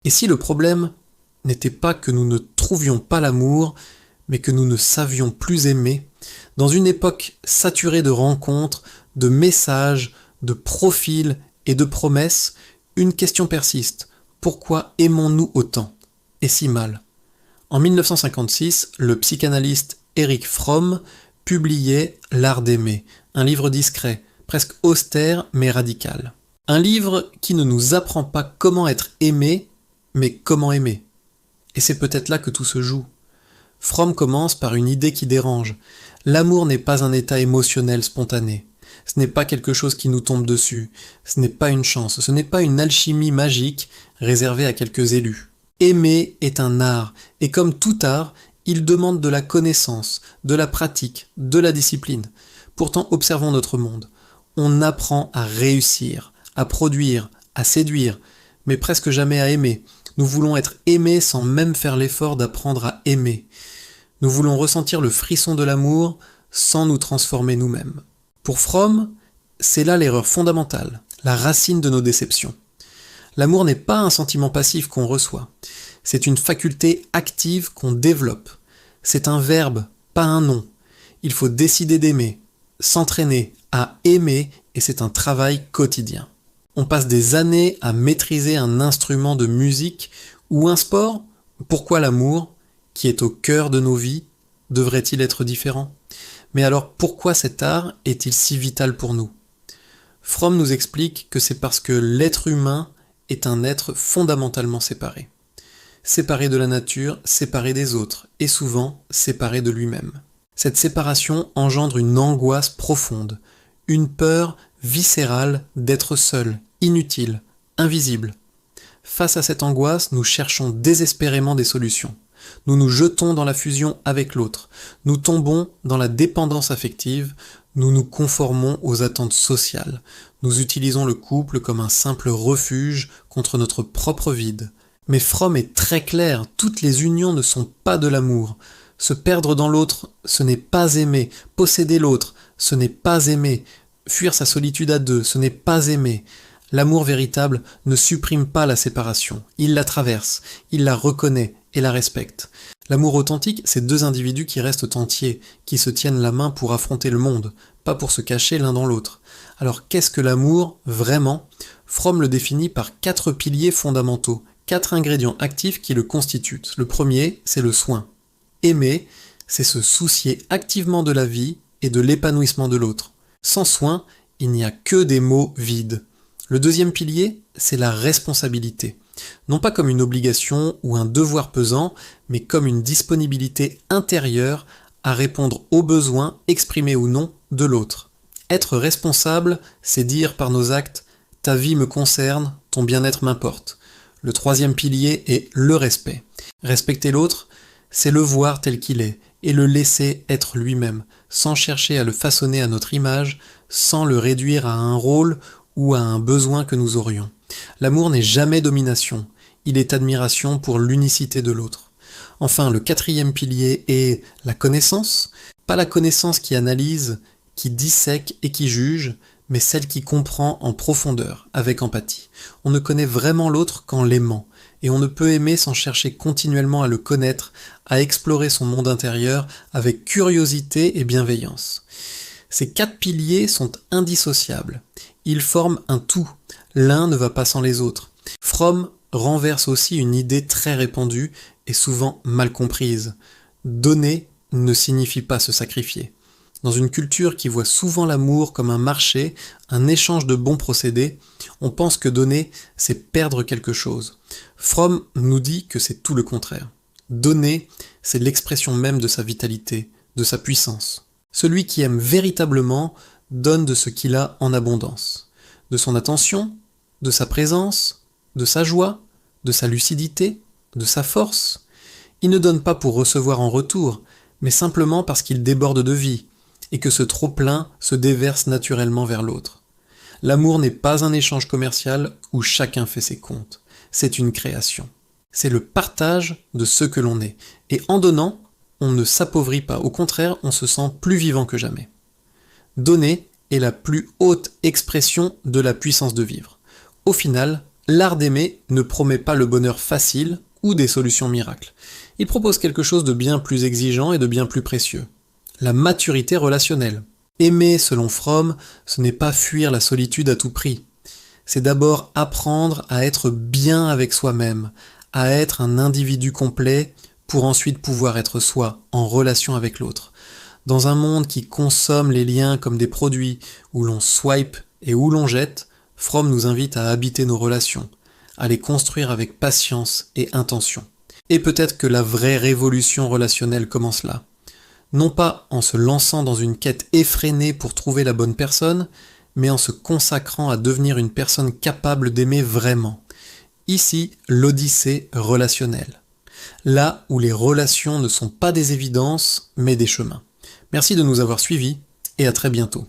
Et si le problème n'était pas que nous ne trouvions pas l'amour, mais que nous ne savions plus aimer, dans une époque saturée de rencontres, de messages, de profils et de promesses, une question persiste. Pourquoi aimons-nous autant et si mal? En 1956, le psychanalyste Erich Fromm publiait L'art d'aimer, un livre discret, presque austère mais radical. Un livre qui ne nous apprend pas comment être aimé, mais comment aimer. Et c'est peut-être là que tout se joue. Fromm commence par une idée qui dérange. L'amour n'est pas un état émotionnel spontané. Ce n'est pas quelque chose qui nous tombe dessus. Ce n'est pas une chance. Ce n'est pas une alchimie magique réservée à quelques élus. Aimer est un art, et comme tout art, il demande de la connaissance, de la pratique, de la discipline. Pourtant, observons notre monde. On apprend à réussir, à produire, à séduire, mais presque jamais à aimer. Nous voulons être aimés sans même faire l'effort d'apprendre à aimer. Nous voulons ressentir le frisson de l'amour sans nous transformer nous-mêmes. Pour Fromm, c'est là l'erreur fondamentale, la racine de nos déceptions. L'amour n'est pas un sentiment passif qu'on reçoit, c'est une faculté active qu'on développe. C'est un verbe, pas un nom. Il faut décider d'aimer, s'entraîner à aimer, et c'est un travail quotidien. On passe des années à maîtriser un instrument de musique ou un sport. Pourquoi l'amour, qui est au cœur de nos vies, devrait-il être différent? Mais alors pourquoi cet art est-il si vital pour nous? Fromm nous explique que c'est parce que l'être humain est un être fondamentalement séparé. Séparé de la nature, séparé des autres, et souvent séparé de lui-même. Cette séparation engendre une angoisse profonde, une peur viscérale d'être seul, inutile, invisible. Face à cette angoisse, nous cherchons désespérément des solutions. Nous nous jetons dans la fusion avec l'autre. Nous tombons dans la dépendance affective. Nous nous conformons aux attentes sociales. Nous utilisons le couple comme un simple refuge contre notre propre vide. Mais Fromm est très clair, toutes les unions ne sont pas de l'amour. Se perdre dans l'autre, ce n'est pas aimer. Posséder l'autre, ce n'est pas aimer. Fuir sa solitude à deux, ce n'est pas aimer. L'amour véritable ne supprime pas la séparation. Il la traverse, il la reconnaît et la respecte. L'amour authentique, c'est deux individus qui restent entiers, qui se tiennent la main pour affronter le monde, pas pour se cacher l'un dans l'autre. Alors qu'est-ce que l'amour, vraiment? Fromm le définit par 4 piliers fondamentaux, 4 ingrédients actifs qui le constituent. Le premier, c'est le soin. Aimer, c'est se soucier activement de la vie et de l'épanouissement de l'autre. Sans soin, il n'y a que des mots vides. Le deuxième pilier, c'est la responsabilité. Non pas comme une obligation ou un devoir pesant, mais comme une disponibilité intérieure à répondre aux besoins, exprimés ou non, de l'autre. Être responsable, c'est dire par nos actes « ta vie me concerne, ton bien-être m'importe ». Le troisième pilier est le respect. Respecter l'autre, c'est le voir tel qu'il est et le laisser être lui-même, sans chercher à le façonner à notre image, sans le réduire à un rôle ou à un besoin que nous aurions. L'amour n'est jamais domination, il est admiration pour l'unicité de l'autre. Enfin, le quatrième pilier est la connaissance, pas la connaissance qui analyse, qui dissèque et qui juge, mais celle qui comprend en profondeur, avec empathie. On ne connaît vraiment l'autre qu'en l'aimant, et on ne peut aimer sans chercher continuellement à le connaître, à explorer son monde intérieur avec curiosité et bienveillance. Ces 4 piliers sont indissociables. Ils forment un tout. L'un ne va pas sans les autres. Fromm renverse aussi une idée très répandue et souvent mal comprise. Donner ne signifie pas se sacrifier. Dans une culture qui voit souvent l'amour comme un marché, un échange de bons procédés, on pense que donner, c'est perdre quelque chose. Fromm nous dit que c'est tout le contraire. Donner, c'est l'expression même de sa vitalité, de sa puissance. Celui qui aime véritablement donne de ce qu'il a en abondance. De son attention, de sa présence, de sa joie, de sa lucidité, de sa force. Il ne donne pas pour recevoir en retour, mais simplement parce qu'il déborde de vie, et que ce trop-plein se déverse naturellement vers l'autre. L'amour n'est pas un échange commercial où chacun fait ses comptes, c'est une création. C'est le partage de ce que l'on est, et en donnant, on ne s'appauvrit pas, au contraire, on se sent plus vivant que jamais. Donner est la plus haute expression de la puissance de vivre. Au final, L'art d'aimer ne promet pas le bonheur facile ou des solutions miracles. Il propose quelque chose de bien plus exigeant et de bien plus précieux. La maturité relationnelle. Aimer, selon Fromm, ce n'est pas fuir la solitude à tout prix. C'est d'abord apprendre à être bien avec soi-même, à être un individu complet pour ensuite pouvoir être soi, en relation avec l'autre. Dans un monde qui consomme les liens comme des produits, où l'on swipe et où l'on jette, Fromm nous invite à habiter nos relations, à les construire avec patience et intention. Et peut-être que la vraie révolution relationnelle commence là. Non pas en se lançant dans une quête effrénée pour trouver la bonne personne, mais en se consacrant à devenir une personne capable d'aimer vraiment. Ici, l'odyssée relationnelle. Là où les relations ne sont pas des évidences, mais des chemins. Merci de nous avoir suivis et à très bientôt.